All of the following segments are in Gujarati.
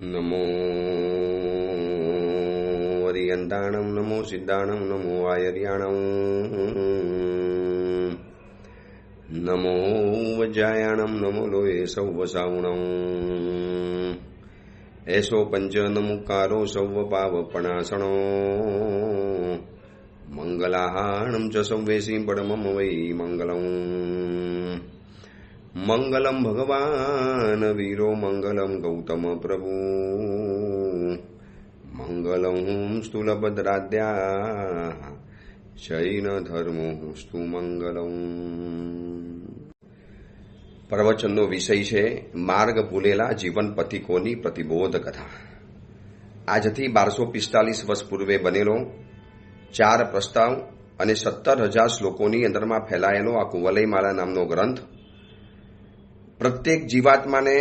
નમો વરિયંતાણમ નમો સિદ્ધાણમ નમો આયર્યાણમ નમો વજ્જાયાણમ નમો લોહે સૌ સાવણમ એસો પંચ નમુકારો સૌ પાવપણાસણો મંગલાહાણમ ચ સૌવેસી પડમમ વૈ મંગલમ મંગલમ ભગવાન વીરો મંગલમ ગૌતમ પ્રભુ મંગલમ સ્થૂલભદ્રાદ્યા શૈન ધર્મો સ્તુ મંગલમ. પ્રવચનનો વિષય છે માર્ગ ભૂલેલા જીવન પથિકોની પ્રતિબોધ કથા. આજથી 1245 વર્ષ પૂર્વે બનેલો 4 પ્રસ્તાવ અને 17,000 શ્લોકોની અંદરમાં ફેલાયેલો આ કુવલયમાલા નામનો ગ્રંથ પ્રત્યેક જીવાત્માને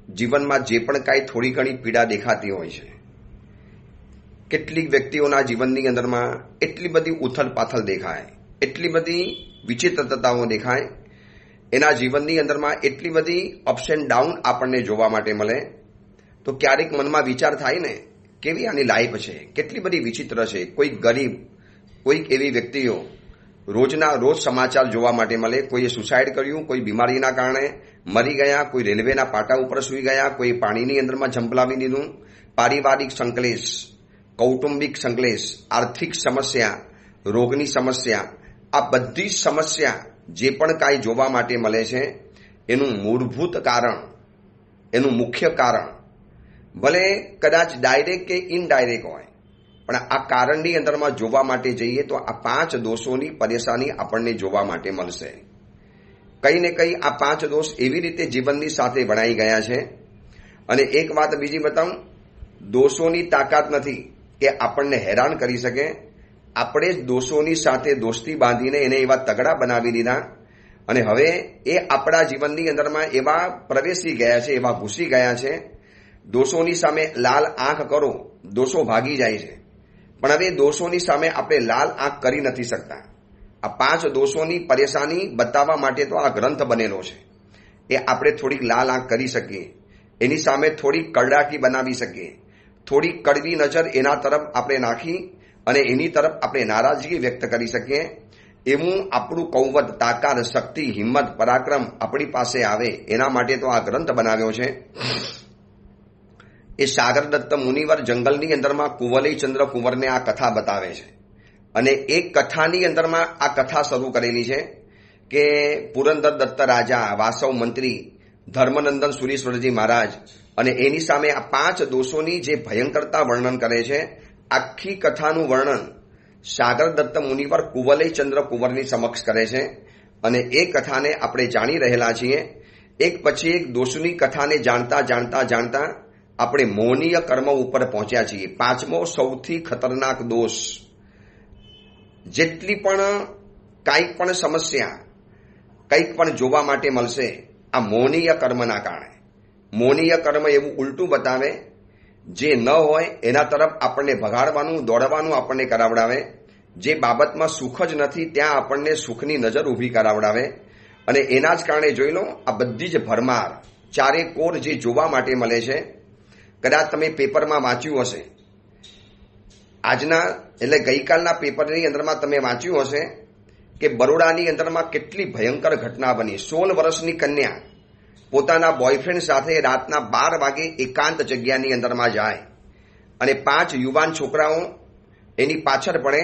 જીવનમાં જે પણ કાંઈ થોડી ઘણી પીડા દેખાતી હોય છે, કેટલીક વ્યક્તિઓના જીવનની અંદરમાં એટલી બધી ઉથલ પાથલ દેખાય, એટલી બધી વિચિત્રતાઓ દેખાય, એના જીવનની અંદરમાં એટલી બધી અપ્સ એન્ડ ડાઉન આપણને જોવા માટે મળે, તો ક્યારેક મનમાં વિચાર થાય ને કેવી આની લાઈફ છે, કેટલી બધી વિચિત્ર છે. કોઈક ગરીબ, કોઈક એવી વ્યક્તિઓ રોજના રોજ સમાચાર જોવા માટે મળે. કોઈએ સુસાઇડ કર્યું, કોઈ બીમારીના કારણે મરી ગયા, કોઈ રેલવેના પાટા ઉપર સૂઈ ગયા, કોઈ પાણીની અંદરમાં ઝંપલાવી દીધું. પારિવારિક સંકલેશ, કૌટુંબિક સંકલેશ, આર્થિક સમસ્યા, રોગની સમસ્યા, આ બધી જ સમસ્યા જે પણ કાંઈ જોવા માટે મળે છે એનું મૂળભૂત કારણ, એનું મુખ્ય કારણ ભલે કદાચ ડાયરેક્ટ કે ઇનડાયરેક્ટ હોય, પણ આ કારણની અંદરમાં જોવા માટે જઈએ તો આ 5 દોષોની પરેશાની આપણને જોવા માટે મળશે. કંઈ ને કંઈ આ 5 દોષ એવી રીતે જીવનની સાથે વણાઈ ગયા છે. અને એક વાત બીજી બતાવું, દોષોની તાકાત નથી કે આપણને હેરાન કરી શકે. આપણે જ દોષોની સાથે દોસ્તી બાંધીને એને એવા તગડા બનાવી દીધા અને હવે એ આપણા જીવનની અંદરમાં એવા પ્રવેશી ગયા છે, એવા ઘૂસી ગયા છે. દોષોની સામે લાલ આંખ કરો, દોષો ભાગી જાય છે, પણ હવે દોષોની સામે આપણે લાલ આંખ કરી નથી શકતા. આ 5 દોષોની પરેશાની બતાવવા માટે તો આ ગ્રંથ બનેલો છે. એ આપણે થોડીક લાલ આંખ કરી શકીએ, એની સામે થોડીક કડડાકી બનાવી શકીએ, થોડીક કડવી નજર એના તરફ આપણે નાખી અને એની તરફ આપણે નારાજગી વ્યક્ત કરી શકીએ. એવું આપણું કૌવત, તાકાત, શક્તિ, હિંમત, પરાક્રમ આપણી પાસે આવે એના માટે તો આ ગ્રંથ બનાવ્યો છે. એ સાગરદત્ત મુનિવર જંગલની અંદરમાં કુવલયચંદ્ર કુંવરને આ કથા બતાવે છે અને એક કથાની અંદરમાં આ કથા શરૂ કરેલી છે કે પુરંદર દત્ત રાજા, વાસવ મંત્રી, ધર્મનંદન સુરીશ્વરજી મહારાજ અને એની સામે આ 5 દોષોની જે ભયંકરતા વર્ણન કરે છે. આખી કથાનું વર્ણન સાગરદત્ત મુનિવર કુવલયચંદ્ર કુંવરની સમક્ષ કરે છે અને એ કથાને આપણે જાણી રહેલા છીએ. એક પછી એક દોષની કથાને જાણતા જાણતા જાણતા આપણે મોહનીય કર્મ ઉપર પહોંચ્યા છીએ. 5મો સૌથી ખતરનાક દોષ. જેટલી પણ કાંઈ પણ સમસ્યા કંઈક પણ જોવા માટે મળશે આ મોહનીય કર્મના કારણે. મોહનીય કર્મ એવું ઉલટું બતાવે, જે ન હોય એના તરફ આપણને ભગાડવાનું, દોડવાનું આપણને કરાવડાવે. જે બાબતમાં સુખ જ નથી ત્યાં આપણને સુખની નજર ઊભી કરાવડાવે અને એના જ કારણે જોઈ લો આ બધી જ ભરમાર ચારે કોર જે જોવા માટે મળે છે. કદાચ તમે પેપરમાં વાંચ્યું હશે, આજના એટલે ગઈકાલના પેપરની અંદરમાં તમે વાંચ્યું હશે કે બરોડાની અંદરમાં કેટલી ભયંકર ઘટના બની. 16 વર્ષની કન્યા પોતાના બોયફ્રેન્ડ સાથે રાતના 12 વાગે એકાંત જગ્યાની અંદરમાં જાય અને 5 યુવાન છોકરાઓ એની પાછળ પડે,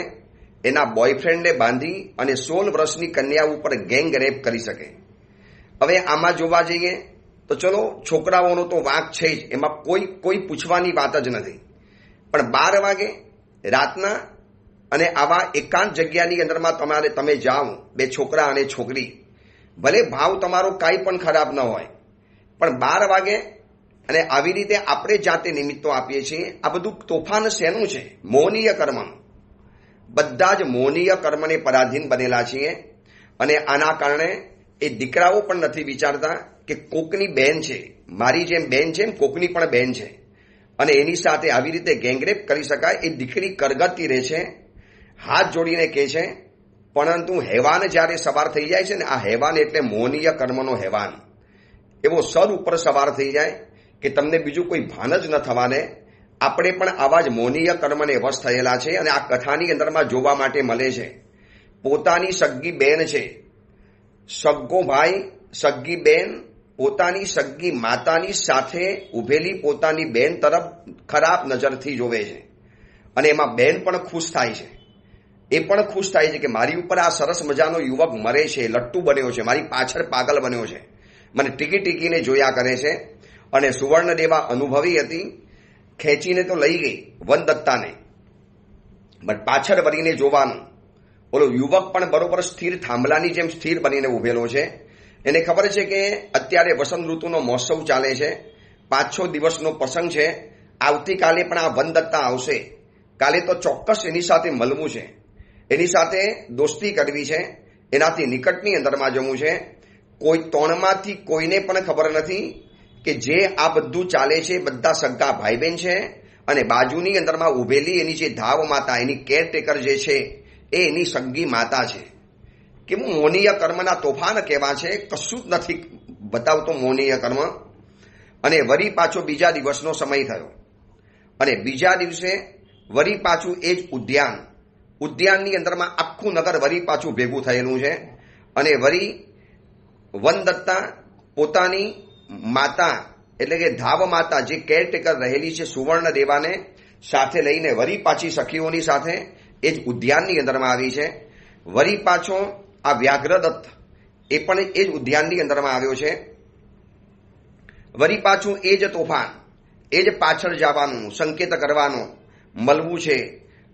એના બોયફ્રેન્ડને બાંધી અને 16 વર્ષની કન્યા ઉપર ગેંગ રેપ કરી શકે. હવે આમાં જોવા જઈએ તો ચલો છોકરાઓનો તો વાંક છે જ, એમાં કોઈ પૂછવાની વાત જ નથી, પણ 12 વાગે રાતના અને આવા એકાંત જગ્યાની અંદરમાં તમે જાઓ, 2 છોકરા અને છોકરી, ભલે ભાવ તમારો કાંઈ પણ ખરાબ ન હોય, પણ 12 વાગે અને આવી રીતે આપણે જાતે નિમિત્તો આપીએ છીએ. આ બધું તોફાન શેનું છે? મોહનીય કર્મનું. બધા જ મોહનીય કર્મને પરાધીન બનેલા છીએ અને આના કારણે એ દીકરાઓ પણ નથી વિચારતા કે કોકની બહેન છે, મારી જેમ બહેન છે એમ કોકની પણ બહેન છે અને એની સાથે આવી રીતે ગેંગરેપ કરી શકાય. એ દીકરી કરગતી રહે છે, હાથ જોડીને કહે છે, પરંતુ હેવાન જ્યારે સવાર થઈ જાય છે ને, આ હેવાન એટલે મોહનીય કર્મનો હેવાન, એવો સર ઉપર સવાર થઈ જાય કે તમને બીજું કોઈ ભાન જ ન થવાને આપણે પણ આવા જ મોનીય કર્મને વશ થયેલા છે. અને આ કથાની અંદરમાં જોવા માટે મળે છે પોતાની સગ્ગી બેન છે, સગ્ગો ભાઈ, સગ્ગી બેન પોતાની સગ્ગી માતાની સાથે ઉભેલી પોતાની બેન તરફ ખરાબ નજરથી જોવે છે. અને એમાં બેન પણ ખુશ થાય છે. એ પણ ખુશ થાય છે કે મારી ઉપર આ સરસ મજાનો યુવક મરે છે, લટ્ટુ બન્યો છે, મારી પાછળ પાગલ બન્યો છે, મને ટીકી ટીકીને જોયા કરે છે. અને સુવર્ણદેવા અનુભવી હતી, ખેંચીને તો લઈ ગઈ વનદત્તાને, બટ પાછળ વળીને જોવાનું. ઓલો યુવક પણ બરોબર સ્થિર થાંભલાની જેમ સ્થિર બનીને ઉભેલો છે. એને ખબર છે કે અત્યારે વસંત ઋતુનો મહોત્સવ ચાલે છે, 5-6 દિવસનો પ્રસંગ છે, આવતીકાલે પણ આ વનદત્તા આવશે, કાલે તો ચોક્કસ એની સાથે મળવું છે, એની સાથે દોસ્તી કરવી છે, એનાથી નિકટની અંદરમાં જવું છે. કોઈ ત્રણમાંથી કોઈને પણ ખબર નથી કે જે આ બધું ચાલે છે બધા સગા ભાઈ બહેન છે. અને બાજુની અંદરમાં ઉભેલી એની જે ધાવ માતા, એની કેરટેકર જે છે એ એની સગી માતા છે. કેવું મોનીય કર્મના તોફાન કેવા છે, કશું જ નથી બતાવતો મોનીય કર્મ. અને વળી પાછો બીજા દિવસનો સમય થયો અને બીજા દિવસે વળી પાછું એ જ ઉદ્યાનની અંદરમાં આખું નગર વળી પાછું ભેગું થયેલું છે. અને વળી વનદત્તા પોતાની માતા એટલે કે ધાવ માતા જે કેરટેકર રહેલી છે સુવર્ણદેવાને સાથે લઈને વળી પાછી સખીઓની સાથે એ જ ઉદ્યાનની અંદરમાં આવી છે. વળી પાછો આ વ્યાઘ્રદત્ત એ પણ એ જ ઉદ્યાનની અંદરમાં આવ્યો છે. વળી પાછું એ જ તોફાન, એ જ પાછળ જવાનું, સંકેત કરવાનો, મળવું છે.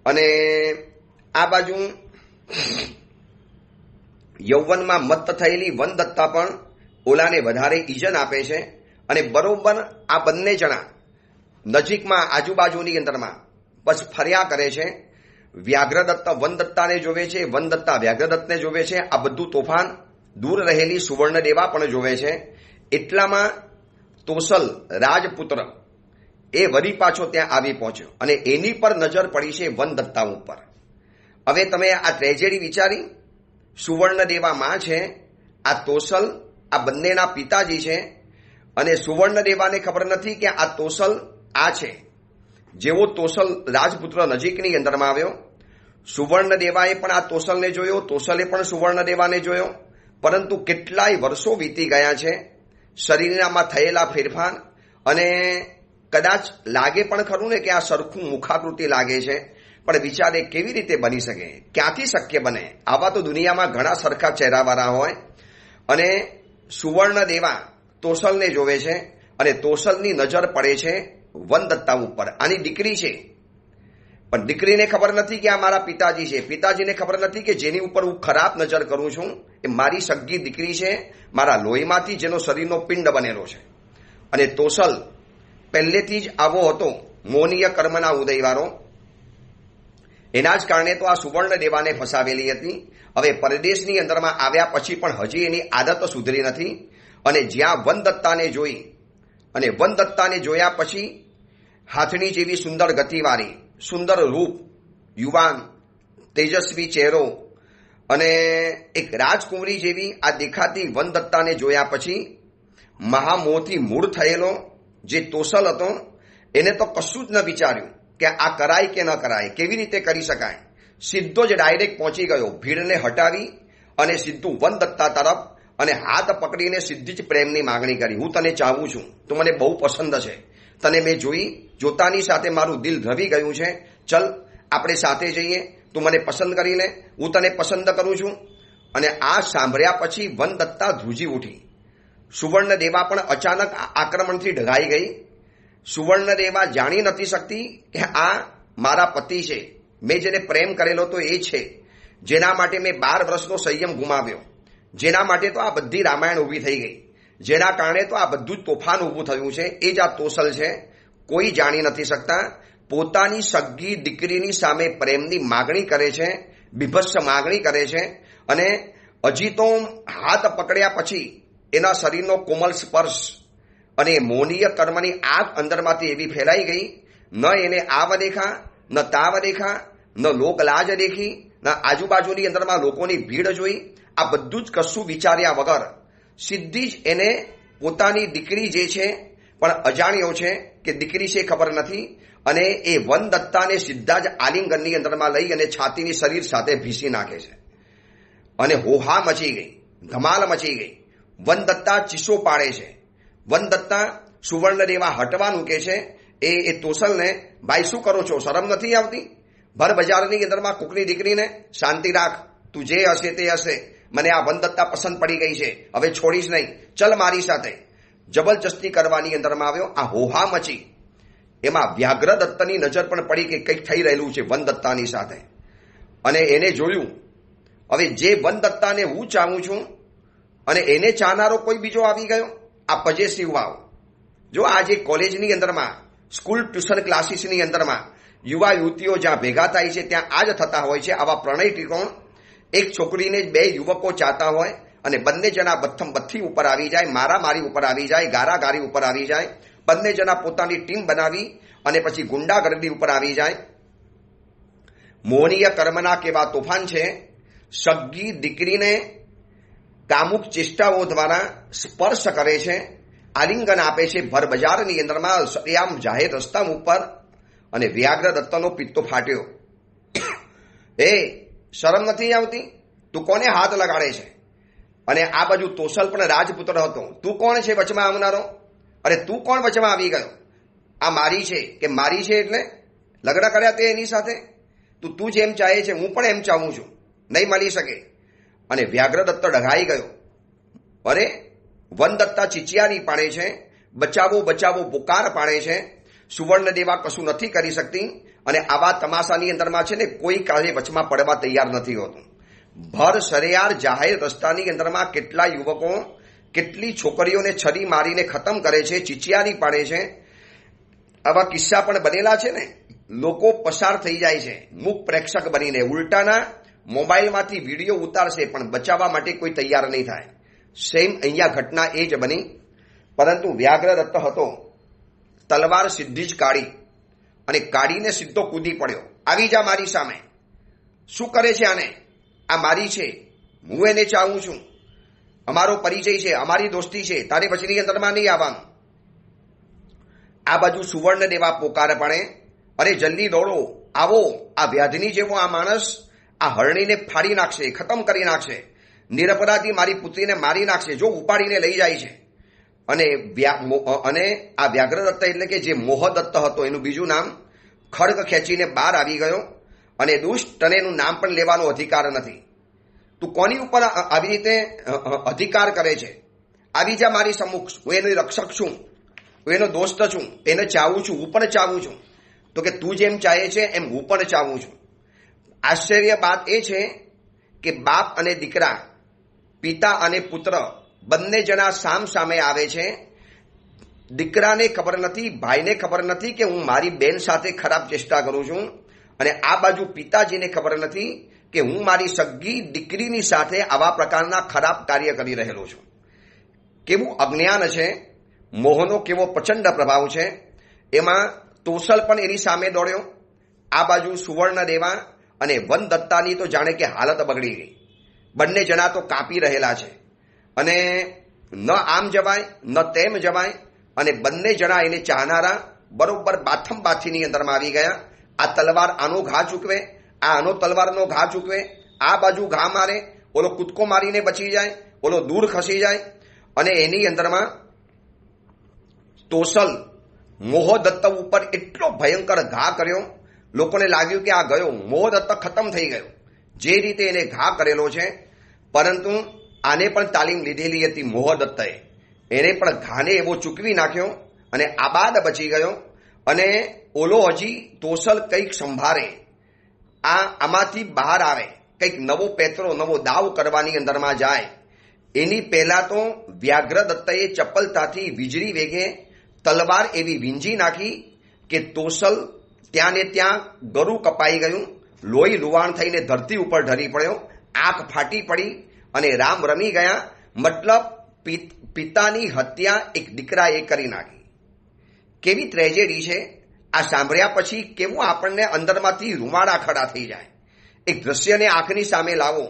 અને આ બાજુ યૌવનમાં મત્ત થયેલી વનદત્તા પણ ઓલાને વધારે ઈજન આપે છે. અને બરોબર આ બંને જણા નજીકમાં આજુબાજુની અંદરમાં બસ ફર્યા કરે છે. વ્યાઘ્રદત્ત વનદત્તાને જોવે છે, વનદત્તા વ્યાઘ્રદત્તને જોવે છે. આ બધું તોફાન દૂર રહેલી સુવર્ણદેવા પણ જોવે છે. એટલામાં તોસલ રાજપુત્ર એ વળી પાછો ત્યાં આવી પહોંચ્યો અને એની પર નજર પડી છે વનદત્તા ઉપર. હવે તમે આ ટ્રેજેડી વિચારી, સુવર્ણદેવા માં છે, આ તોસલ આ બંનેના પિતાજી છે. અને સુવર્ણદેવાને ખબર નથી કે આ તોસલ આ છે. જેવો તોસલ રાજપુત્ર નજીકની અંદરમાં આવ્યો, સુવર્ણદેવાએ પણ આ તોસલને જોયો, તોસલે પણ સુવર્ણદેવાને જોયો. પરંતુ કેટલાય વર્ષો વીતી ગયા છે, શરીરમાં થયેલા ફેરફાર, અને કદાચ લાગે પણ ખરું ને કે આ સરખું મુખાકૃતિ લાગે છે, પણ વિચારે કેવી રીતે બની શકે, ક્યાંથી શક્ય બને? આવા તો દુનિયામાં ઘણા સરખા ચહેરાવાળા હોય. અને સુવર્ણદેવા તોસલને જોવે છે અને તોસલની નજર પડે છે વનદત્તા ઉપર. આની દીકરી છે, પણ દીકરીને ખબર નથી કે આ મારા પિતાજી છે. પિતાજીને ખબર નથી કે જેની ઉપર હું ખરાબ નજર કરું છું એ મારી સગ્ગી દીકરી છે, મારા લોહીમાંથી જેનો શરીરનો પિંડ બનેલો છે. અને તોસલ પહેલેથી જ આવો હતો, મોનીય કર્મના ઉદયવાળો. એના જ કારણે તો આ સુવર્ણદેવાને ફસાવેલી હતી. હવે પરદેશની અંદરમાં આવ્યા પછી પણ હજી એની આદત સુધરી નથી. અને જ્યાં વનદત્તાને જોઈ અને વનદત્તાને જોયા પછી હાથણી જેવી સુંદર ગતિવાળી, સુંદર રૂપ, યુવાન તેજસ્વી ચહેરો અને એક રાજકુંવરી જેવી આ દેખાતી વનદત્તાને જોયા પછી મહામોહથી મૂળ થયેલો જે તોસલ હતો એને તો કશું જ ન વિચાર્યું કે આ કરાય કે ન કરાય, કેવી રીતે કરી શકાય. સીધો જ ડાયરેક્ટ પહોંચી ગયો, ભીડને હટાવી અને સીધું વનદત્તા તરફ અને હાથ પકડીને સીધી જ પ્રેમની માંગણી કરી. હું તને ચાહું છું, તું મને બહુ પસંદ છે, તને મેં જોતાની સાથે મારું દિલ ધ્રવી ગયું છે, ચલ આપણે સાથે જઈએ, તું મને પસંદ કરી લે, હું તને પસંદ કરું છું. અને આ સાંભળ્યા પછી વનદત્તા ધ્રુજી ઉઠી. સુવર્ણદેવા પણ અચાનક આક્રમણથી ઢગાઈ ગઈ. સુવર્ણદેવા જાણી નથી શકતી કે આ મારા પતિ છે, મેં જેને પ્રેમ કરેલો તો એ છે, જેના માટે મેં 12 વર્ષનો સંયમ ગુમાવ્યો, જેના માટે તો આ બધી રામાયણ ઊભી થઈ ગઈ, જેના કારણે તો આ બધું જ તોફાન ઊભું થયું છે, એ જ આ તોસલ છે. કોઈ જાણી નથી શકતા. પોતાની સગ્ગી દીકરીની સામે પ્રેમની માગણી કરે છે, બીભત્સ માગણી કરે છે. અને હજી તો હાથ પકડ્યા પછી એના શરીરનો કોમલ સ્પર્શ અને મોનીય કર્મની આગ અંદરમાંથી એવી ફેલાઈ ગઈ, ન એને આવ દેખા, ન તાવ દેખા, ન લોકલાજ દેખી, ન આજુબાજુની અંદરમાં લોકોની ભીડ જોઈ. આ બધું જ કશું વિચાર્યા વગર સીધી જ એને પોતાની દીકરી જે છે પણ અજાણ્યો છે કે દીકરી છે ખબર નથી, અને એ વનદત્તાને સીધા જ આલિંગનની અંદરમાં લઈ અને છાતીની શરીર સાથે ભીસી નાખે છે. અને હોહા મચી ગઈ, ધમાલ મચી ગઈ. વનદત્તા ચીસો પાડે છે. વનદત્તા સુવર્ણદેવા હટવાનું કે છે. એ તોસલને, ભાઈ શું કરો છો, શરમ નથી આવતી? ભર બજારની અંદરમાં કુકની દીકરીને શાંતિ રાખ, તું જે હશે તે હશે, મને આ વનદત્તા પસંદ પડી ગઈ છે, હવે છોડીશ નહીં, ચલ મારી સાથે. જબરજસ્તી કરવાની અંદરમાં આવ્યો. આ હોહા મચી. એમાં વ્યાઘ્રદત્તની નજર પણ પડી કે કંઈક થઈ રહેલું છે વનદત્તાની સાથે. અને એને જોયું, હવે જે વનદત્તાને હું ચાહું છું અને એને ચાહનારો કોઈ બીજો આવી ગયો. આ પજેસિવ વાવ. જો આજે કોલેજની અંદરમાં, સ્કૂલ ટ્યુશન ક્લાસીસની અંદરમાં યુવા યુવતીઓ જ્યાં ભેગા થાય છે ત્યાં આ જ થતા હોય છે આવા પ્રણય ત્રિકોણ. એક છોકરીને બે યુવકો ચાહતા હોય અને બંને જણા બથ્થમ બથ્થી ઉપર આવી જાય, મારામારી ઉપર આવી જાય, ગારાગારી ઉપર આવી જાય. બંને જણા પોતાની ટીમ બનાવી અને પછી ગુંડાગર્દી ઉપર આવી જાય. મોહનીય કર્મના કેવા તોફાન છે. સગી દીકરીને કામુક ચેષ્ટાઓ દ્વારા સ્પર્શ કરે છે, આલિંગન આપે છે ભર બજારની અંદરમાં, સરિયામ જાહેર રસ્તા ઉપર. અને વ્યાઘ્રદત્તનો પિત્તો ફાટ્યો. એ શરમ નથી આવતી? તું કોને હાથ લગાડે છે? અને આ બાજુ તોસલ પણ રાજપુત્ર હતો. તું કોણ છે વચમાં આવનારો? અરે તું કોણ વચમાં આવી ગયો? આ મારી છે કે મારી છે એટલે લગ્ન કર્યા તે એની સાથે? તું જેમ ચાહે છે હું પણ એમ ચાહું છું, નહીં મળી શકે. અને વ્યાઘ્રદત્ત ડઘાઈ ગયો. અરે વનદત્તા ચીચિયારી પાડે છે, બચાવો બચાવો પુકાર પાડે છે. સુવર્ણદેવા કશું નથી કરી શકતી. અને આવા તમાશાની અંદરમાં છે ને કોઈ કાલે વચમાં પડવા તૈયાર નથી હોતું. ભર સરેયાર જાહેર રસ્તાની અંદરમાં કેટલા યુવકો, કેટલી છોકરીઓને છરી મારીને ખતમ કરે છે, ચીચિયારી પાડે છે. આવા કિસ્સા પણ બનેલા છે ને. લોકો પસાર થઈ જાય છે મૂક પ્રેક્ષક બનીને, ઉલટાના મોબાઈલમાંથી વિડીયો ઉતારશે પણ બચાવવા માટે કોઈ તૈયાર નહીં થાય. સેમ અહીંયા ઘટના એ જ બની. પરંતુ વ્યાઘ્રદત્ત હતો, તલવાર સીધી જ કાઢી અને કાઢીને સીધો કૂદી પડ્યો. આવી જા મારી સામે. શું કરે છે આને? આ મારી છે, હું એને ચાહું છું, અમારો પરિચય છે, અમારી દોસ્તી છે, તારે પછીની અંદરમાં નહીં આવવાનું. આ બાજુ સુવર્ણદેવા પોકાર પડે, અરે જલ્દી દોડો, આવો. આ વ્યાધની જેવો આ માણસ આ હરણીને ફાડી નાખશે, ખતમ કરી નાખશે, નિરપરાધી મારી પુત્રીને મારી નાખશે, જો ઉપાડીને લઈ જાય છે. અને આ વ્યાઘ્રદત્ત એટલે કે જે મોહદત્ત હતો, એનું બીજું નામ, ખડગ ખેંચીને બહાર આવી ગયો. અને દુષ્ટ તને એનું નામ પણ લેવાનો અધિકાર નથી. તું કોની ઉપર આવી રીતે અધિકાર કરે છે? આવી જા મારી સમુખ, હું એનો રક્ષક છું, હું એનો દોસ્ત છું, એને ચાહું છું, હું પણ ચાહું છું. તો કે તું જેમ ચાહે છે એમ હું પણ ચાહું છું. આશ્ચર્ય વાત એ છે કે બાપ અને દીકરા, પિતા અને પુત્ર બંને જણા સામ સામે આવે છે. દીકરાને ખબર નથી, ભાઈને ખબર નથી કે હું મારી બેન સાથે ખરાબ ચેષ્ટા કરું છું. અને આ બાજુ પિતાજીને ખબર નથી કે હું મારી સગી દીકરીની સાથે આવા પ્રકારના ખરાબ કાર્ય કરી રહેલો છું. કેવું અજ્ઞાન છે, મોહનો કેવો પ્રચંડ પ્રભાવ છે. એમાં તોસલ પણ એની સામે દોડ્યો. આ બાજુ સુવર્ણદેવા અને વનદત્તાની તો જાણે કે હાલત બગડી ગઈ. બંને જણા તો કાપી રહેલા છે અને ન આમ જવાય ન તેમ જવાય. અને બંને જણા એને ચાહનારા બરોબર બાથમ બાથીની અંદરમાં આવી ગયા. આ તલવાર આનો ઘા ચૂકવે, આ આનો તલવારનો ઘા ચૂકવે, આ બાજુ ઘા મારે, ઓલો કૂદકો મારીને બચી જાય, ઓલો દૂર ખસી જાય. અને એની અંદરમાં તોસલ મોહદત્ત ઉપર એટલો ભયંકર ઘા કર્યો, લોકોને લાગ્યું કે આ ગયો, મોહદત્ત ખતમ થઈ ગયો જે રીતે એને ઘા કરેલો છે. પરંતુ આને પણ તાલીમ લીધેલી હતી મોહદત્તએ. એને પણ ઘાને એવો ચૂકવી નાખ્યો અને આબાદ બચી ગયો. અને ઓલો હજી તોસલ કંઈક સંભાળે, આમાંથી બહાર આવે, કંઈક નવો પેતરો, નવો દાવ કરવાની અંદરમાં જાય. એની પહેલા તો વ્યાઘ્રદત્તએ ચપલતાથી વીજળી વેગે તલવાર એવી વીંજી નાખી કે તોસલ ત્યાં ને ત્યાં ગળું કપાઈ ગયું, લોહી લુવાણ થઈને ધરતી ઉપર ઢળી પડ્યો, આંખ ફાટી પડી અને રામ રમી ગયા. મતલબ પિતાની હત્યા એક દીકરાએ કરી નાખી. કેવી ટ્રેજેડી છે! આ સાંભળ્યા પછી કેવું આપણને અંદરમાંથી રૂમાડા ખડા થઈ જાય. એક દ્રશ્યને આંખની સામે લાવો.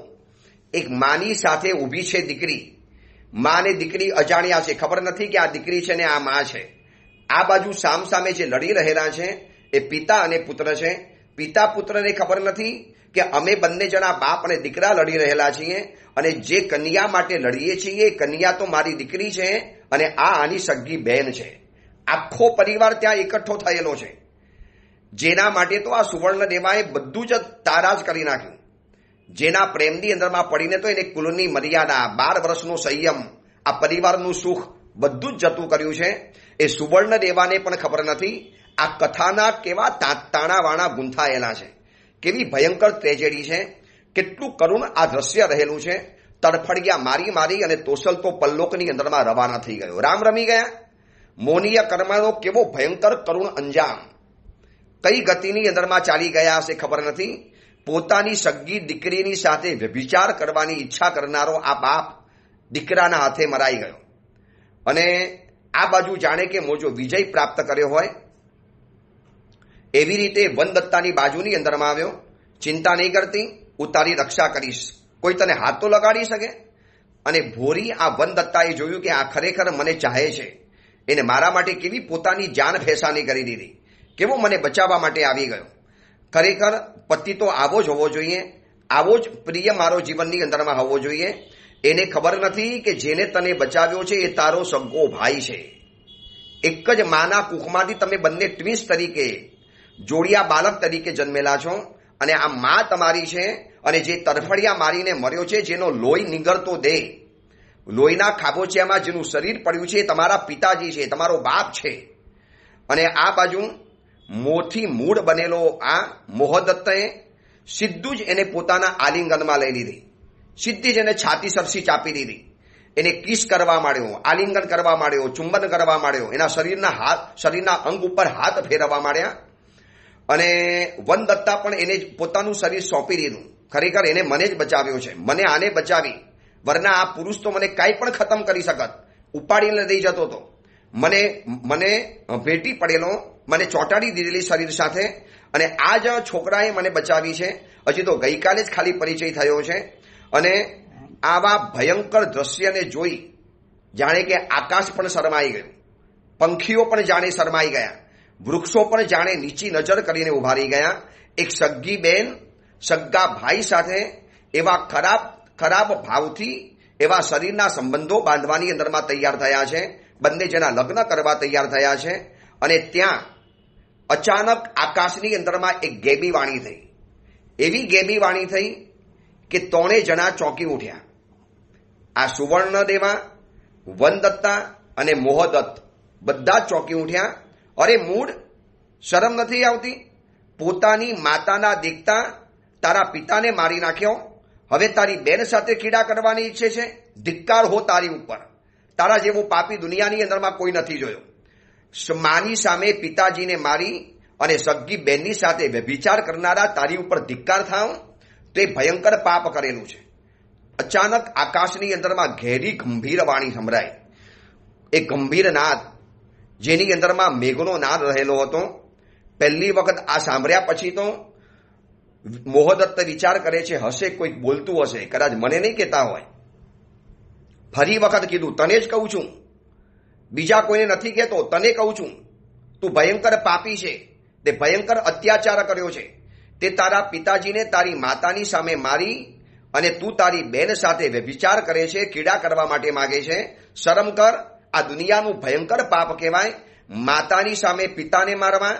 એક માની સાથે ઊભી છે દીકરી. મા ને દીકરી અજાણ્યા છે, ખબર નથી કે આ દીકરી છે ને આ મા છે. આ બાજુ સામસામે જે લડી રહેલા છે એ પિતા અને પુત્ર છે. પિતા પુત્રને ખબર નથી કે અમે બંને જણા બાપ અને દીકરા લડી રહેલા છીએ અને જે કન્યા માટે લડીએ છીએ એ કન્યા તો મારી દીકરી છે અને આ આની સગી બહેન છે. આખો પરિવાર ત્યાં એકઠો થયેલો છે, જેના માટે તો આ સુવર્ણદેવાએ બધું જ તારાજ કરી નાખ્યું. જેના પ્રેમની અંદરમાં પડીને તો એને કુલની મર્યાદા, 12 વર્ષનો સંયમ, આ પરિવારનું સુખ બધું જ જતું કર્યું છે. એ સુવર્ણદેવાને પણ ખબર નથી આ કથાના કેવા તાણાવાણા ગૂંથાયેલા છે, કેવી ભયંકર ટ્રેજેડી છે, કેટલું કરુણ આ દ્રશ્ય રહેલું છે. તડફડિયા મારી મારી અને તોસલ તો પલ્લોકની અંદરમાં રવાના થઈ ગયો. રામ રમી ગયા. મોનીય કર્મનો કેવો ભયંકર કરુણ અંજામ, કઈ ગતિની અંદરમાં ચાલી ગયા હશે ખબર નથી. પોતાની સગી દીકરીની સાથે વ્યભિચાર કરવાની ઈચ્છા કરનારો આ બાપ દીકરાના હાથે મરાઈ ગયો અને આ બાજુ જાણે કે મોજો વિજય પ્રાપ્ત કર્યો હોય એવી રીતે વનદત્તાની બાજુની અંદરમાં આવ્યો. ચિંતા નહીં કરતી, હું તારી રક્ષા કરીશ, કોઈ તને હાથ તો લગાડી શકે. અને ભોરી આ વનદત્તાએ જોયું કે આ ખરેખર મને ચાહે છે, એને મારા માટે કેવી પોતાની જાન ફેસાની કરી દીધી, કેવો મને બચાવવા માટે આવી ગયો. ખરેખર પતિ તો આવો જ હોવો જોઈએ, આવો જ પ્રિય મારો જીવનની અંદરમાં હોવો જોઈએ. એને ખબર નથી કે જેને તને બચાવ્યો છે એ તારો સગો ભાઈ છે. એક જ માના કુખમાંથી તમે બંને ટ્વિન્સ તરીકે, જોડિયા બાળક તરીકે જન્મેલા છો અને આ મા તમારી છે. અને જે તરફડિયા મારીને મર્યો છે, જેનો લોહી નીગળતો દેહ, લોહીના ખાબોચિયામાં જેનું શરીર પડ્યું છે, એ તમારા પિતાજી છે, તમારો બાપ છે. અને આ બાજુ મોથી મૂળ બનેલો આ મોહદત્તએ સીધું જ એને પોતાના આલિંગનમાં લઈ લીધી, સીધી જ એને છાતી સરસી ચાપી દીધી, એને કિસ કરવા માંડ્યો, આલિંગન કરવા માંડ્યો, ચુંબન કરવા માંડ્યો, એના શરીરના અંગ ઉપર હાથ ફેરવવા માંડ્યા. અને વનદત્તા પણ એને પોતાનું શરીર સોંપી દીધું. ખરેખર એને મને જ બચાવ્યો છે, મને આને બચાવી, વરના આ પુરુષ તો મને કાંઈ પણ ખતમ કરી શકત, ઉપાડીને લઈ જતો હતો. મને ભેટી પડેલો, મને ચોંટાડી દીધેલી શરીર સાથે, અને આ જ છોકરાએ મને બચાવી છે. હજી તો ગઈકાલે જ ખાલી પરિચય થયો છે. અને આવા ભયંકર દ્રશ્યને જોઈ જાણે કે આકાશ પણ શરમાઈ ગયું, પંખીઓ પણ જાણે શરમાઈ ગયા, વૃક્ષો પણ જાણે નીચી નજર કરીને ઉભા રહી ગયા. એક સગી બેન સગા ભાઈ સાથે એવા ખરાબ ભાવથી એવા શરીરના સંબંધો બાંધવાની અંદરમાં તૈયાર થયા છે. બંને જણા લગ્ન કરવા તૈયાર થયા છે. અને ત્યાં અચાનક આકાશની અંદરમાં એક ગેબી વાણી થઈ. એવી ગેબી વાણી થઈ કે 3 જણા ચોંકી ઉઠ્યા. આ સુવર્ણદેવા, વનદત્તા અને મોહદત્ત બધા જ ચોંકી ઉઠ્યા. અરે મૂળ શરમ નથી આવતી? પોતાની માતાના દેખતા તારા પિતાને મારી નાખ્યો, હવે તારી બેન સાથે કીડા કરવાની ઈચ્છે છે? ધિક્કાર હો તારી ઉપર, તારા જેવો પાપી દુનિયાની અંદરમાં કોઈ નથી જોયો. માની સામે પિતાજીને મારી અને સગી બેનની સાથે વ્યભિચાર કરનારા તારી ઉપર ધિક્કાર થાવ, તો એ ભયંકર પાપ કરેલું છે. અચાનક આકાશની અંદરમાં ઘેરી ગંભીર વાણી સંભળાય. એ ગંભીર નાદ જેની અંદરમાં મેઘનો નાદ રહેલો હતો. પહેલી વખત આ સાંભળ્યા પછી તો મોહદત્ત વિચાર કરે છે, હશે કોઈક બોલતું હશે, કદાચ મને નહીં કહેતા હોય. ફરી વખત કીધું, તને જ કહું છું, બીજા કોઈને નથી કહેતો, તને કહું છું. તું ભયંકર પાપી છે, તે ભયંકર અત્યાચાર કર્યો છે, તે તારા પિતાજીને તારી માતાની સામે મારી અને તું તારી બેન સાથે વ્યભિચાર કરે છે, કીડા કરવા માટે માગે છે. શરમ કર, આ દુનિયાનું ભયંકર પાપ કહેવાય. માતાની સામે પિતાને મારવા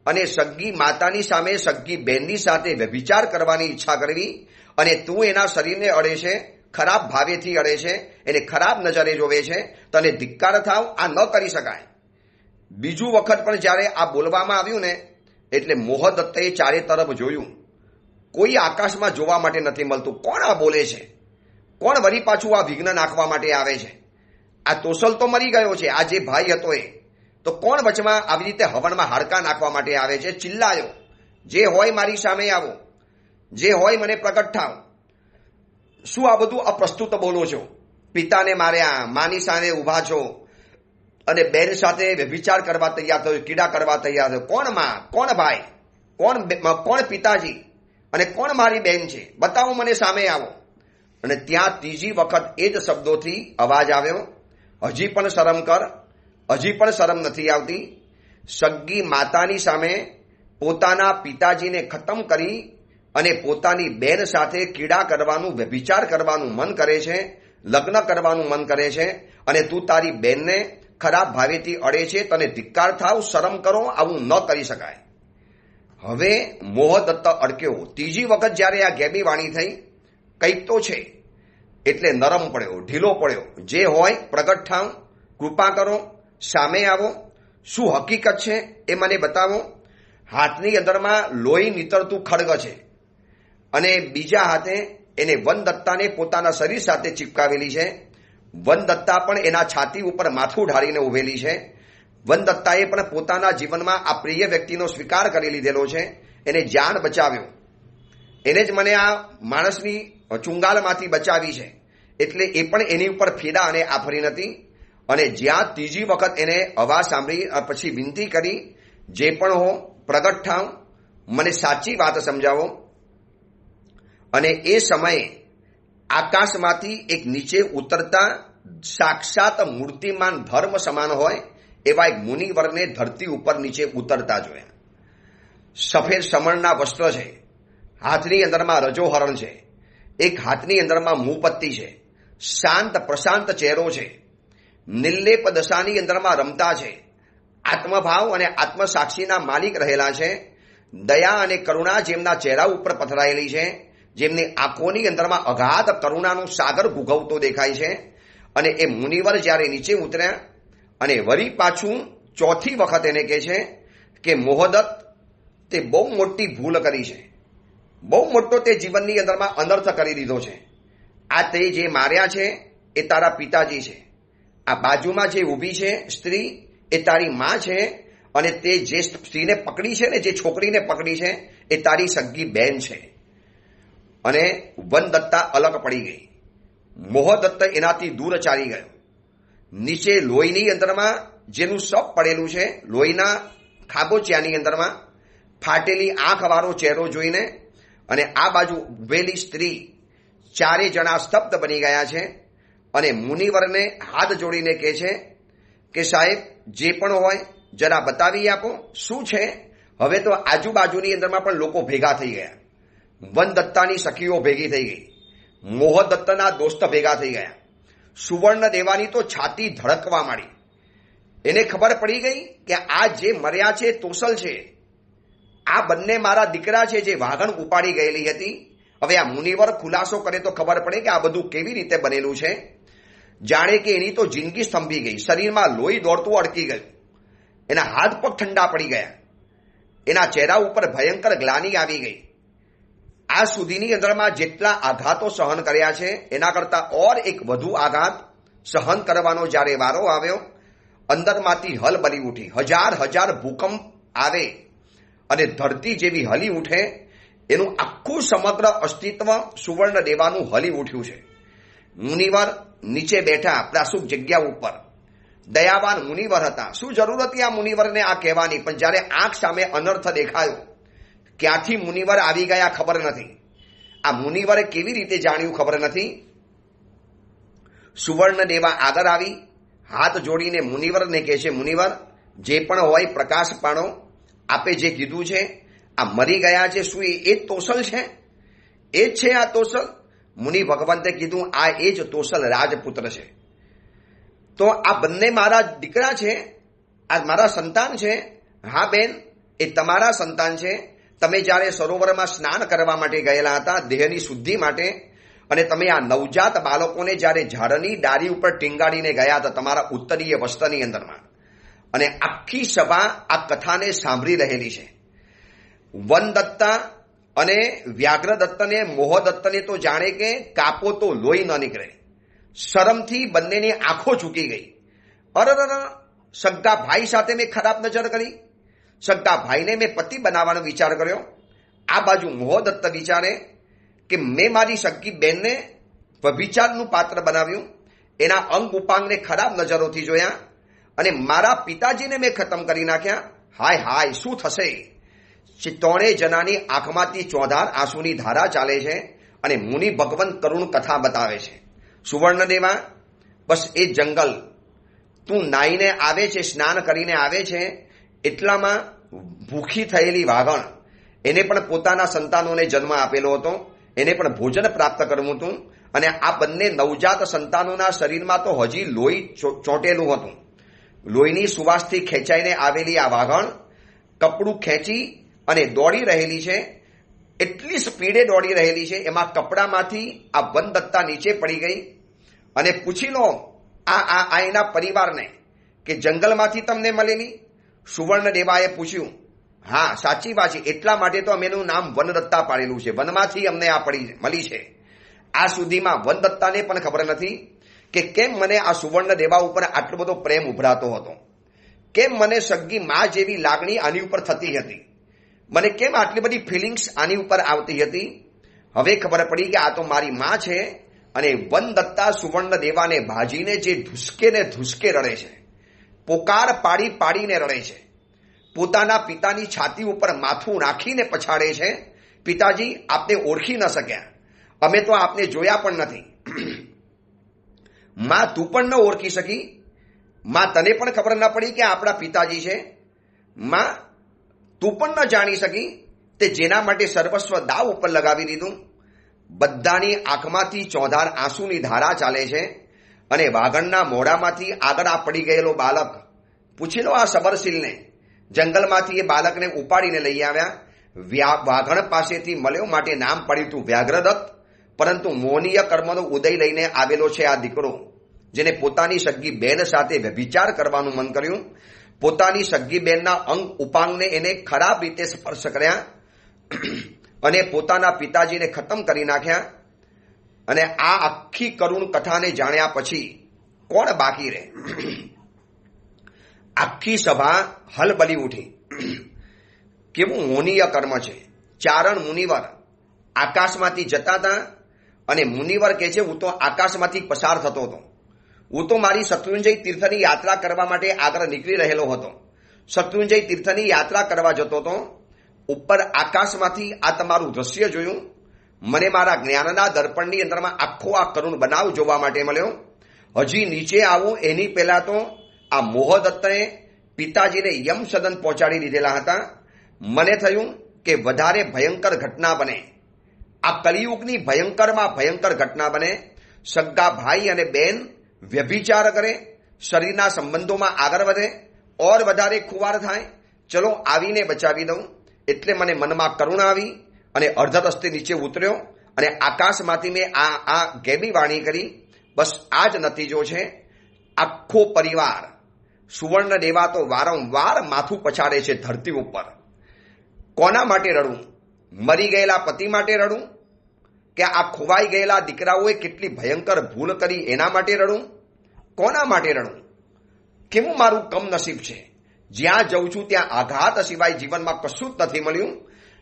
અને સગી માતાની સામે સગી બહેનની સાથે વ્યભિચાર કરવાની ઈચ્છા કરવી, અને તું એના શરીરને અડે છે, ખરાબ ભાવેથી અડે છે, એને ખરાબ નજરે જોવે છે, તને ધિક્કાર થાવ, આ ન કરી શકાય. બીજું વખત પણ જ્યારે આ બોલવામાં આવ્યું ને, એટલે મોહદત્તએ ચારે તરફ જોયું, કોઈ આકાશમાં જોવા માટે નથી મળતું. કોણ આ બોલે છે? કોણ વળી પાછું આ વિઘ્ન નાખવા માટે આવે છે? આ તોસલ તો મરી ગયો છે, આ જે ભાઈ હતો એ તો કોણ વચમાં આવી રીતે હવનમાં હાડકા નાખવા માટે આવે છે? ચિલ્લાયો, જે હોય મારી સામે આવો, જે હોય મને પ્રગટ થાવ. શું આ બધું અપ્રસ્તુત બોલો છો? પિતાને માર્યા, માની સામે ઊભા છો અને બેન સાથે વ્યભિચાર કરવા તૈયાર થયો, કીડા કરવા તૈયાર થયો. કોણ માં, કોણ ભાઈ, કોણ પિતાજી અને કોણ મારી બેન છે? બતાવો મને, સામે આવો. અને ત્યાં ત્રીજી વખત એ જ શબ્દોથી અવાજ આવ્યો, હજી પણ શરમ કર, હજી પણ શરમ નથી આવતી. સગ્ગી માતાની સામે પોતાના પિતાજીને ખતમ કરી અને પોતાની બેન સાથે કીડા કરવાનું, વ્યભિચાર કરવાનું મન કરે છે, લગ્ન કરવાનું મન કરે છે, અને તું તારી બેનને ખરાબ ભાવેથી અડે છે. તને ધિક્કાર થાવ, શરમ કરો, આવું ન કરી શકાય. હવે મોહદત્ત અડક્યો. ત્રીજી વખત જ્યારે આ ગેબી વાણી થઈ, કંઈક તો છે એટલે નરમ પડ્યો, ઢીલો પડ્યો. જે હોય પ્રગટ થાવ, કૃપા કરો, સામે આવો, શું હકીકત છે એ મને બતાવો. હાથની અંદરમાં લોહી નીતરતું ખડગ છે અને બીજા હાથે એને વનદત્તાને પોતાના શરીર સાથે ચિપકાવેલી છે. વનદત્તા પણ એના છાતી ઉપર માથું ઢાળીને ઉભેલી છે. વનદત્તાએ પણ પોતાના જીવનમાં આ પ્રિય વ્યક્તિનો સ્વીકાર કરી લીધેલો છે. એને જાન બચાવ્યો. એને જ મને આ માણસની ચુંગાલમાંથી બચાવી છે. એટલે એ પણ એની ઉપર ફેડા અને આફરી નથી. અને જ્યાં ત્રીજી વખત એને અવાજ સાંભળી પછી વિનંતી કરી, જે પણ હો પ્રગટ થાવ, મને સાચી વાત સમજાવો. અને એ સમયે આકાશમાંથી એક નીચે ઉતરતા સાક્ષાત મૂર્તિમાન ધર્મ સમાન હોય એવા એક મુનિવરને ધરતી ઉપર નીચે ઉતરતા જોયા. સફેદ સમણના વસ્ત્ર છે, હાથની અંદરમાં રજોહરણ છે, એક હાથની અંદરમાં મૂપત્તિ છે, શાંત પ્રશાંત ચહેરો છે, નિર્લેપ દશાની અંદરમાં રમતા છે, આત્મભાવ અને આત્મસાક્ષીના માલિક રહેલા છે. દયા અને કરુણા જેમના ચહેરા ઉપર પથરાયેલી છે, જેમની આંખોની અંદરમાં અગાધ કરુણાનું સાગર ભૂગવતો દેખાય છે. અને એ મુનિવર જ્યારે નીચે ઉતર્યા અને વળી પાછું ચોથી વખત એને કહે છે કે મોહદત્ત, તે બહુ મોટી ભૂલ કરી છે, બહુ મોટો તે જીવનની અંદરમાં અનર્થ કરી દીધો છે. આ તે જે માર્યા છે એ તારા પિતાજી છે. આ બાજુમાં જે ઊભી છે સ્ત્રી એ તારી માં છે. અને તે જે સ્ત્રીને પકડી છે ને, જે છોકરીને પકડી છે એ તારી સગ્ગી બેન છે. અને વનદત્તા અલગ પડી ગઈ. મોહદત્ત એનાથી દૂર ચાલી ગયો. નીચે લોહીની અંદરમાં જેનું સપ પડેલું છે, લોહીના ખાબોચિયાની અંદરમાં ફાટેલી આંખવાળો ચહેરો જોઈને અને આ બાજુ ઉભેલી સ્ત્રી, ચારે જણા સ્તબ્ધ બની ગયા છે. અને મુનિવરને હાથ જોડીને કહે છે કે સાહેબ, જે પણ હોય જરા બતાવી આપો, શું છે. હવે તો આજુબાજુની અંદરમાં પણ લોકો ભેગા થઈ ગયા. વનદત્તાની સખીઓ ભેગી થઈ ગઈ, મોહદત્તના દોસ્ત ભેગા થઈ ગયા. સુવર્ણ દેવાની તો છાતી ધડકવા માંડી. એને ખબર પડી ગઈ કે આ જે મર્યા છે તોસલ છે, આ બંને મારા દીકરા છે જે વાઘણ ઉપાડી ગયેલી હતી. હવે આ મુનિવર ખુલાસો કરે તો ખબર પડે કે આ બધું કેવી રીતે બનેલું છે. જાણે કે એની તો જિંદગી સ્તંભી ગઈ, શરીરમાં લોહી દોડતું અટકી ગયું, એના હાથ પગ ઠંડા પડી ગયા, એના ચહેરા ઉપર ભયંકર ગ્લાની આવી ગઈ. આ સુધીની અંદરમાં જેટલા આઘાતો સહન કર્યા છે એના કરતા ઓર એક વધુ આઘાત સહન કરવાનો જ્યારે વારો આવ્યો, અંદરમાંથી હલબલી ઉઠી. હજાર હજાર ભૂકંપ આવે અને ધરતી જેવી હલી ઉઠે, એનું આખું સમગ્ર અસ્તિત્વ સુવર્ણ દેવાનું હલી ઉઠ્યું છે. મુનિવર નીચે બેઠા પ્રાસુક જગ્યા ઉપર, દયાવાન મુનિવર હતા. શું જરૂર હતી આ મુનિવરને આ કહેવાની? પણ જ્યારે આંખ સામે અનર્થ દેખાયો, ક્યાંથી મુનિવર આવી ગયા ખબર નથી. આ મુનિવરે કેવી રીતે જાણ્યું ખબર નથી. સુવર્ણ દેવા આગળ આવી હાથ જોડીને મુનિવરને કહે છે, મુનિવર, જે પણ હોય પ્રકાશ પાડો. આપે જે કીધું છે, આ મરી ગયા છે, શું એ જ તોસલ છે? એ જ છે આ તોસલ? મુનિ ભગવંતે કીધું, આ એ જ તોસલ રાજપુત્ર છે. તો આ બંને મારા દીકરા છે, આ મારા સંતાન છે. હા બેન, એ તમારા સંતાન છે. તમે જ્યારે સરોવરમાં સ્નાન કરવા માટે ગયેલા હતા દેહની શુદ્ધિ માટે, અને તમે આ નવજાત બાળકોને જ્યારે ઝાડની ડાળી ઉપર ટીંગાડીને ગયા હતા તમારા ઉત્તરીય વસ્ત્રની અંદરમાં, અને આખી સભા આ કથાને સાંભળી રહેલી છે. વનદત્તા અને વ્યાઘ્રદત્તને, મોહદત્તને તો જાણે કે કાપો તો લોહી ન નીકળે. શરમથી બંનેની આંખો ઝૂકી ગઈ. અરર, સગ્ગા ભાઈ સાથે મેં ખરાબ નજર કરી, સગ્ગા ભાઈને મેં પતિ બનાવવાનો વિચાર કર્યો. આ બાજુ મોહદત્ત વિચારે કે મેં મારી સગ્ગી બેનને વ્યભિચારનું પાત્ર બનાવ્યું, એના અંગ ઉપાંગને ખરાબ નજરોથી જોયા, અને મારા પિતાજીને મેં ખતમ કરી નાખ્યા. હાય હાય, શું થશે? ત્રણેય જણાની આંખમાંથી ચોધાર આંસુની ધારા ચાલે છે. અને મુનિ ભગવંત કરુણ કથા બતાવે છે. સુવર્ણદેવા, બસ એ જંગલ તું નાઈને આવે છે, સ્નાન કરીને આવે છે, એટલામાં ભૂખી થયેલી વાઘણ એને પણ પોતાના સંતાનોને જન્મ આપેલો હતો, એને પણ ભોજન પ્રાપ્ત કરવું હતું, અને આ બંને નવજાત સંતાનોના શરીરમાં તો હજી લોહી ચોંટેલું હતું. લોહીની સુવાસથી ખેંચાઈને આવેલી આ વાઘણ કપડું ખેંચી અને દોડી રહેલી છે, એટલી સ્પીડે દોડી રહેલી છે, એમાં કપડામાંથી આ વનદત્તા નીચે પડી ગઈ. અને પૂછી લો આ એના પરિવારને કે જંગલમાંથી તમને મળેલી? સુવર્ણદેવાએ પૂછ્યું, હા સાચી વાત છે, એટલા માટે તો અમે એનું નામ વનદત્તા પાડેલું છે, વનમાંથી અમને આ મળી છે. આ સુધીમાં વનદત્તાને પણ ખબર નથી કે કેમ મને આ સુવર્ણદેવા ઉપર આટલો બધો પ્રેમ ઉભરાતો હતો, કેમ મને સગી મા જેવી લાગણી આની ઉપર થતી હતી, મને કેમ આટલી બધી ફિલિંગ્સ આની ઉપર આવતી હતી. હવે ખબર પડી કે આ તો મારી મા છે. અને વનદત્તા સુવર્ણદેવાને ભાજીને જે ધુસકે રડે છે, પોકાર પાડી પાડીને રડે છે, પોતાના પિતાની છાતી ઉપર માથું નાખીને પછાડે છે, પિતાજી આપને ઓળખી ન શક્યા, અમે તો આપને જોયા પણ નથી. માં તું પણ ન ઓળખી શકી? માં તને પણ ખબર ન પડી કે આપણા પિતાજી છે? માં તું પણ ન જાણી શકી તે જેના માટે સર્વસ્વ દાવ ઉપર લગાવી દીધું? બધાની આંખમાંથી ચોધાર આંસુની ધારા ચાલે છે, અને વાઘણના મોઢામાંથી આગળ આ પડી ગયેલો બાળક, પૂછી લો આ સબરસીલને, જંગલમાંથી એ બાળકને ઉપાડીને લઈ આવ્યા. વાઘણ પાસેથી મળ્યો માટે નામ પડ્યું હતું વ્યાઘ્રદત્ત. પરંતુ મોહનીય કર્મનો ઉદય લઈને આવેલો છે આ દીકરો, જેને પોતાની સગી બેન સાથે વ્યભિચાર કરવાનું મન કર્યું, પોતાની સગી બેનના અંગ ઉપાંગને એને ખરાબ રીતે સ્પર્શ કર્યા અને પોતાના પિતાજીને ખતમ કરી નાખ્યા. અને આ આખી કરુણ કથાને જાણ્યા પછી કોણ બાકી રહે? આખી સભા હલબલી ઉઠી. કેવું મોહનીય કર્મ છે! ચારણ મુનિવર આકાશમાંથી જતા હતા, અને મુનિવર કહે છે હું તો આકાશમાંથી પસાર થતો હતો, હું તો મારી શત્રુંજય તીર્થની યાત્રા કરવા માટે આગળ નીકળી રહેલો હતો. શત્રુંજય તીર્થની યાત્રા કરવા જતો હતો, ઉપર આકાશમાંથી આ તમારું દ્રશ્ય જોયું, મને મારા જ્ઞાનના દર્પણની અંદરમાં આખો આ કરુણ બનાવ જોવા માટે મળ્યો. હજી નીચે આવું એની પહેલા તો આ મોહદત્તને પિતાજીને યમ સદન પહોંચાડી દીધેલા હતા. મને થયું કે વધારે ભયંકર ઘટના બને, આ કલિયુગની ભયંકરમાં ભયંકર ઘટના બને. સગા ભાઈ અને બેન વ્યભિચાર કરે, શરીરના સંબંધોમાં આગળ વધે, ઓર વધારે ખુવાર થાય, ચલો આવીને બચાવી દઉં. એટલે મને મનમાં કરુણા આવી અને અડધા રસ્તે નીચે ઉતર્યો, અને આકાશમાંથી મેં આ ગેબી વાણી કરી. બસ આ જ નતીજો છે. આખો પરિવાર સુવર્ણદેવા તો વારંવાર માથું પછાડે છે ધરતી ઉપર. કોના માટે રડું? મરી ગયેલા પતિ માટે રડું? કે આ ખોવાઈ ગયેલા દીકરાઓએ કેટલી ભયંકર ભૂલ કરી એના માટે રડું? કોના માટે રડું? કેવું મારું કમનસીબ છે, જ્યાં જઉં છું ત્યાં આઘાત સિવાય જીવનમાં કશું જ નથી મળ્યું.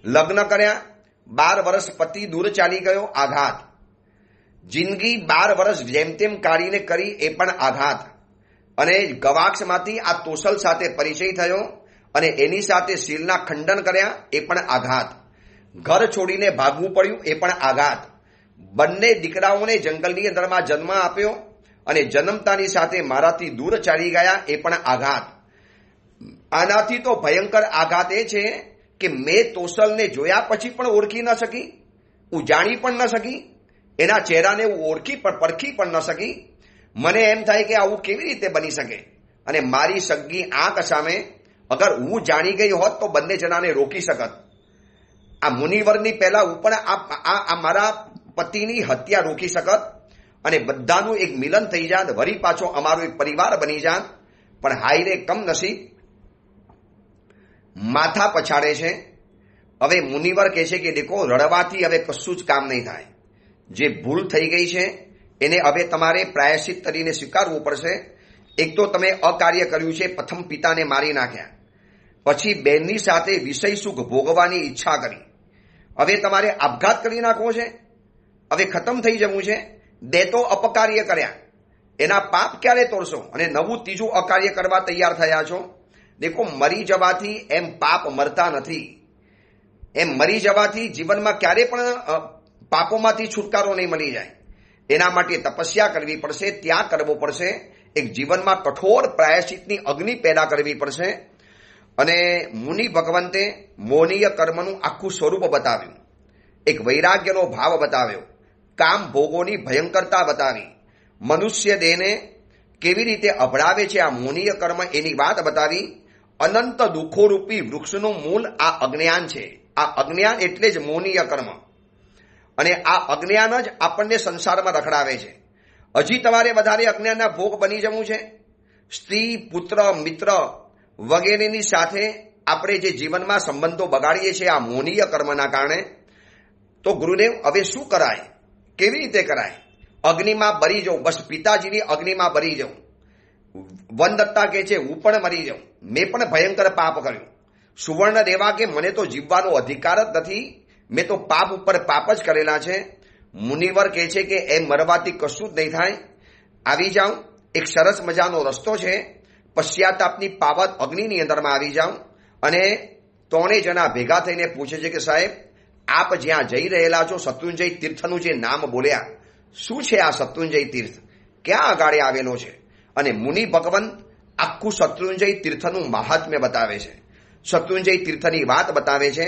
લગ્ન કર્યા, 12 વર્ષ પતિ દૂર ચાલી ગયો, આઘાત. જિંદગી 12 વર્ષ જેમ તેમ કાઢીને કરી, એ પણ આઘાત. અને ગવાક્ષમાંથી આ તોસલ સાથે પરિચય થયો અને એની સાથે શીલના ખંડન કર્યા, એ પણ આઘાત. ઘર છોડીને ભાગવું પડ્યું, એ પણ આઘાત. બંને દીકરાઓને જંગલની અંદરમાં જન્મ આપ્યો અને જન્મતાની સાથે મારાથી દૂર ચાલી ગયા, એ પણ આઘાત. આનાથી તો ભયંકર આઘાત એ છે કે મેં તોસલને જોયા પછી પણ ઓળખી ન શકી, હું જાણી પણ ન શકી, એના ચહેરાને હું પરખી પણ ન શકી. મને એમ થાય કે આવું કેવી રીતે બની શકે? અને મારી સગી આંખ સામે અગર હું જાણી ગઈ હોત તો બંને જણાને રોકી શકત. આ મુનિવરની પહેલા હું પણ આ મારા પતિની હત્યા રોકી શકત, અને બધાનું એક મિલન થઈ જાત, વળી પાછો અમારો એક પરિવાર બની જાત. પણ હાયરે કમનસીબ, માથા પછાડે છે. હવે મુનિવર કહે છે કે દેખો, રડવાથી હવે કશું જ કામ નહીં થાય. જે ભૂલ થઈ ગઈ છે એને હવે તમારે પ્રાયશ્ચિત કરીને સ્વીકારવું પડશે. એક તો તમે અકાર્ય કર્યું છે, પ્રથમ પિતાને મારી નાખ્યા, પછી બહેનની સાથે વિષય સુખ ભોગવવાની ઈચ્છા કરી, હવે તમારે આપઘાત કરી નાખવો છે, હવે ખતમ થઈ જવું છે. બે તો અપકાર્ય કર્યા, એના પાપ ક્યારે તોડશો? અને નવું ત્રીજું અકાર્ય કરવા તૈયાર થયા છો. દેખો, મરી જવાથી એમ પાપ મરતા નથી. એમ મરી જવાથી જીવનમાં ક્યારે પણ પાપોમાંથી છુટકારો નહીં મળી જાય. એના માટે તપસ્યા કરવી પડશે, ત્યાગ કરવો પડશે. એક જીવનમાં કઠોર પ્રાયશ્ચિતની અગ્નિ પેદા કરવી પડશે. અને મુનિ ભગવંતે મોનીય કર્મનું આખું સ્વરૂપ બતાવ્યું, એક વૈરાગ્યનો ભાવ બતાવ્યો, કામ ભોગોની ભયંકરતા બતાવી, મનુષ્ય દેહને કેવી રીતે અભડાવે છે આ મોનીય કર્મ એની વાત બતાવી. અનંત દુઃખોરૂપી વૃક્ષનું મૂળ આ અજ્ઞાન છે. આ અજ્ઞાન એટલે જ મોનીય કર્મ. અને આ અજ્ઞાન જ આપણને સંસારમાં રખડાવે છે. હજી તમારે વધારે અજ્ઞાનના ભોગ બની જવું છે. સ્ત્રી, પુત્ર, મિત્ર વગેરેની સાથે આપણે જે જીવનમાં સંબંધો બગાડીએ છીએ આ મોનીય કર્મના કારણે. તો ગુરુદેવ હવે શું કરાય, કેવી રીતે કરાય? અગ્નિમાં બળી જાઉં, બસ પિતાજીની અગ્નિમાં બળી જાઉં. વનદત્તા કહે છે હું પણ મરી જાઉં, મેં પણ ભયંકર પાપ કર્યું. સુવર્ણ દેવા કે મને તો જીવવાનો અધિકાર જ નથી, મેં તો પાપ ઉપર પાપ જ કરેલા છે. મુનિવર કહે છે કે એમ મરવાથી કશું જ નહીં થાય, આવી જાઉં. એક સરસ મજાનો રસ્તો છે, પશ્ચાતાપની પાવત અગ્નિની અંદરમાં આવી જાઉં. અને ત્રણેય જણા ભેગા થઈને પૂછે છે કે સાહેબ આપ જ્યાં જઈ રહેલા છો શત્રુંજય તીર્થનું જે નામ બોલ્યા, શું છે આ શત્રુંજય તીર્થ, ક્યાં આગળ આવેલો છે? અને મુનિ ભગવંત આખું શત્રુંજય તીર્થનું મહાત્મ્ય બતાવે છે, શત્રુંજય તીર્થની વાત બતાવે છે.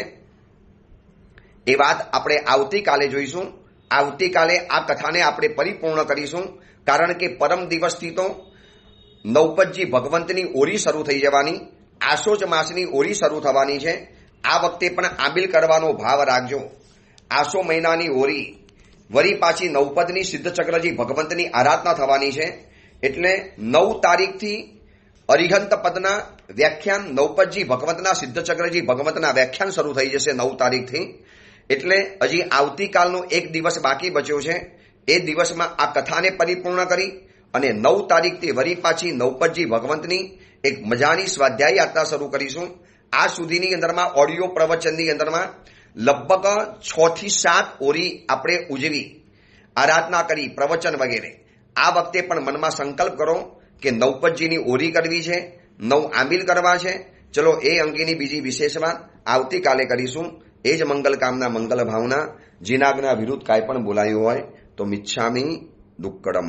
એ વાત આપણે આવતીકાલે જોઈશું. આવતીકાલે આ કથાને આપણે પરિપૂર્ણ કરીશું, કારણ કે પરમ દિવસથી તો નૌપતજી ભગવંતની ઓરી શરૂ થઈ જવાની, આસો માસની ઓરી શરૂ થવાની છે. આ વખતે પણ આંબિલ કરવાનો ભાવ રાખજો. આસો મહિનાની ઓરી વળી પાછી નૌપદની સિદ્ધચક્રજી ભગવંતની આરાધના થવાની છે. એટલે 9 તારીખથી અરિહંત પદના વ્યાખ્યાન નૌપતજી ભગવંતના સિદ્ધચક્રજી ભગવંતના વ્યાખ્યાન શરૂ થઈ જશે 9 તારીખથી. એટલે હજી આવતીકાલનો એક દિવસ બાકી બચ્યો છે. એ દિવસમાં આ કથાને પરિપૂર્ણ કરી અને 9 તારીખથી વળી પાછી નૌપતજી ભગવંતની એક મજાની સ્વાધ્યાય યાત્રા શરૂ કરીશું. આ સુધીની અંદરમાં ઓડિયો પ્રવચનની અંદરમાં લગભગ 6 થી 7 ઓરી આપણે ઉજવી, આરાધના કરી, પ્રવચન વગેરે. આ વખતે પણ મનમાં સંકલ્પ કરો કે નૌપતજીની ઓરી કરવી છે, 9 આંબિલ કરવા છે. ચલો એ અંગેની બીજી વિશેષ વાત આવતીકાલે કરીશું. એ જ મંગલ કામના, મંગલ ભાવના. જીનાગના વિરુદ્ધ કાંઈ પણ બોલાયું હોય તો મિચ્છામિ દુક્કડમ.